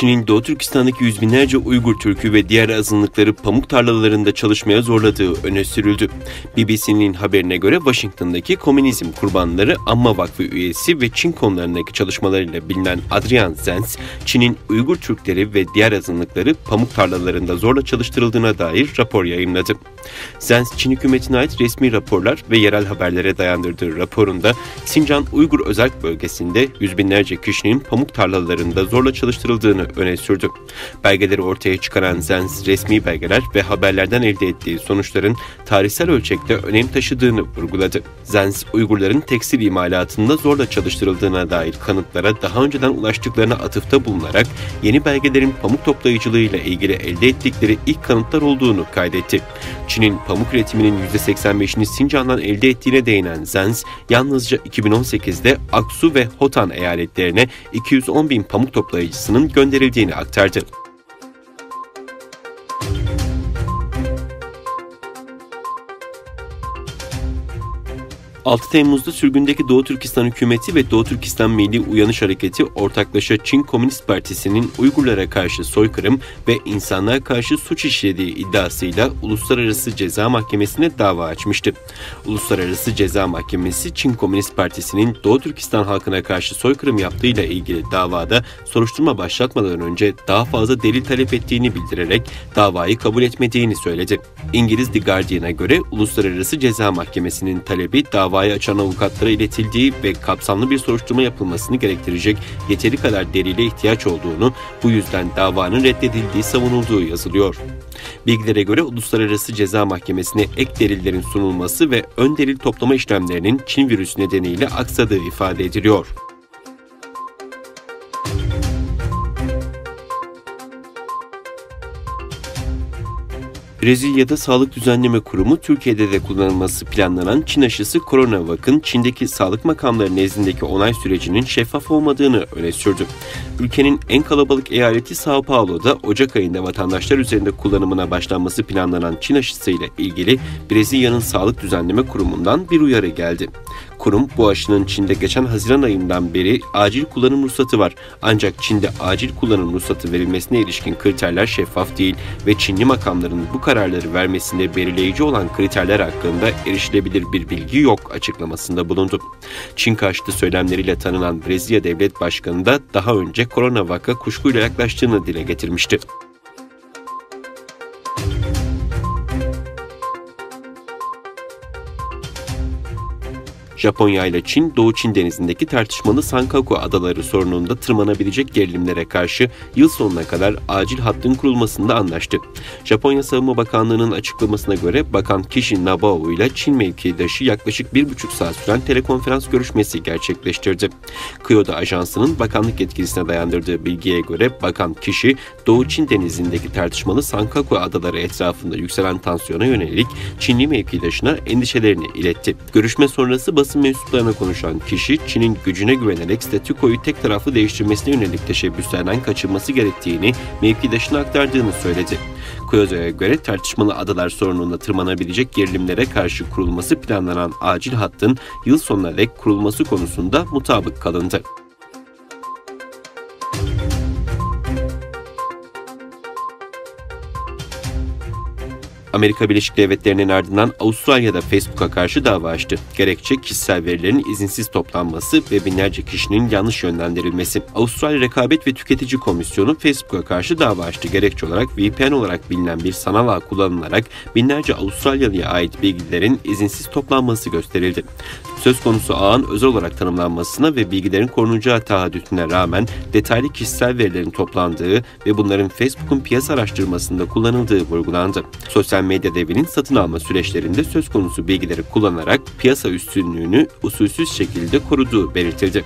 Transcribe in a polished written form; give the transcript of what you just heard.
Çin'in Doğu Türkistan'daki yüz binlerce Uygur Türk'ü ve diğer azınlıkları pamuk tarlalarında çalışmaya zorladığı öne sürüldü. BBC'nin haberine göre Washington'daki Komünizm Kurbanları Anma Vakfı üyesi ve Çin konularındaki çalışmalarıyla bilinen Adrian Zenz, Çin'in Uygur Türkleri ve diğer azınlıkları pamuk tarlalarında zorla çalıştırıldığına dair rapor yayımladı. Zenz, Çin hükümetine ait resmi raporlar ve yerel haberlere dayandırdığı raporunda Sincan Uygur Özerk Bölgesi'nde yüz binlerce kişinin pamuk tarlalarında zorla çalıştırıldığını öne sürdü. Belgeleri ortaya çıkaran Zenz, resmi belgeler ve haberlerden elde ettiği sonuçların tarihsel ölçekte önem taşıdığını vurguladı. Zenz, Uygurların tekstil imalatında zorla çalıştırıldığına dair kanıtlara daha önceden ulaştıklarına atıfta bulunarak yeni belgelerin pamuk toplayıcılığıyla ilgili elde ettikleri ilk kanıtlar olduğunu kaydetti. Çin'in pamuk üretiminin %85'ini Sincan'dan elde ettiğine değinen Zenz, yalnızca 2018'de Aksu ve Hotan eyaletlerine 210 bin pamuk toplayıcısının gönderildiğini aktardı. 6 Temmuz'da sürgündeki Doğu Türkistan hükümeti ve Doğu Türkistan Milli Uyanış Hareketi ortaklaşa Çin Komünist Partisi'nin Uygurlara karşı soykırım ve insanlığa karşı suç işlediği iddiasıyla Uluslararası Ceza Mahkemesi'ne dava açmıştı. Uluslararası Ceza Mahkemesi, Çin Komünist Partisi'nin Doğu Türkistan halkına karşı soykırım yaptığıyla ilgili davada soruşturma başlatmadan önce daha fazla delil talep ettiğini bildirerek davayı kabul etmediğini söyledi. İngiliz The Guardian'a göre Uluslararası Ceza Mahkemesi'nin talebi davayı açan avukatlara iletildiği ve kapsamlı bir soruşturma yapılmasını gerektirecek yeteri kadar delile ihtiyaç olduğunu, bu yüzden davanın reddedildiği savunulduğu yazılıyor. Bilgilere göre Uluslararası Ceza Mahkemesi'ne ek delillerin sunulması ve ön delil toplama işlemlerinin Çin virüsü nedeniyle aksadığı ifade ediliyor. Brezilya'da Sağlık Düzenleme Kurumu, Türkiye'de de kullanılması planlanan Çin aşısı CoronaVac'ın Çin'deki sağlık makamları nezdindeki onay sürecinin şeffaf olmadığını öne sürdü. Ülkenin en kalabalık eyaleti São Paulo'da Ocak ayında vatandaşlar üzerinde kullanımına başlanması planlanan Çin aşısıyla ilgili Brezilya'nın Sağlık Düzenleme Kurumu'ndan bir uyarı geldi. Kurum, bu aşının Çin'de geçen Haziran ayından beri acil kullanım ruhsatı var. Ancak Çin'de acil kullanım ruhsatı verilmesine ilişkin kriterler şeffaf değil ve Çinli makamların bu kararları vermesinde belirleyici olan kriterler hakkında erişilebilir bir bilgi yok açıklamasında bulundu. Çin karşıtı söylemleriyle tanınan Brezilya Devlet Başkanı da daha önce CoronaVac'a kuşkuyla yaklaştığını dile getirmişti. Japonya ile Çin, Doğu Çin Denizi'ndeki tartışmalı Sankaku Adaları sorununda tırmanabilecek gerilimlere karşı yıl sonuna kadar acil hattın kurulmasında anlaştı. Japonya Savunma Bakanlığı'nın açıklamasına göre Bakan Kishi Nabao ile Çin mevkidaşı yaklaşık 1,5 saat süren telekonferans görüşmesi gerçekleştirdi. Kyodo Ajansı'nın bakanlık yetkilisine dayandırdığı bilgiye göre Bakan Kishi, Doğu Çin Denizi'ndeki tartışmalı Sankaku Adaları etrafında yükselen tansiyona yönelik Çinli mevkidaşına endişelerini iletti. Görüşme sonrası basın mensuplarına konuşan kişi, Çin'in gücüne güvenerek statükoyu tek taraflı değiştirmesine yönelik teşebbüslerden kaçınması gerektiğini mevkidaşına aktardığını söyledi. Kyodo'ya göre tartışmalı adalar sorununda tırmanabilecek gerilimlere karşı kurulması planlanan acil hattın yıl sonuna dek kurulması konusunda mutabık kalındı. Amerika Birleşik Devletleri'nin ardından Avustralya'da Facebook'a karşı dava açtı. Gerekçe, kişisel verilerin izinsiz toplanması ve binlerce kişinin yanlış yönlendirilmesi. Avustralya Rekabet ve Tüketici Komisyonu Facebook'a karşı dava açtı. Gerekçe olarak VPN olarak bilinen bir sanal ağ kullanılarak binlerce Avustralyalıya ait bilgilerin izinsiz toplanması gösterildi. Söz konusu ağın özel olarak tanımlanmasına ve bilgilerin korunacağı taahhütüne rağmen detaylı kişisel verilerin toplandığı ve bunların Facebook'un piyasa araştırmasında kullanıldığı vurgulandı. Sosyal medya devinin satın alma süreçlerinde söz konusu bilgileri kullanarak piyasa üstünlüğünü usulsüz şekilde koruduğu belirtildi.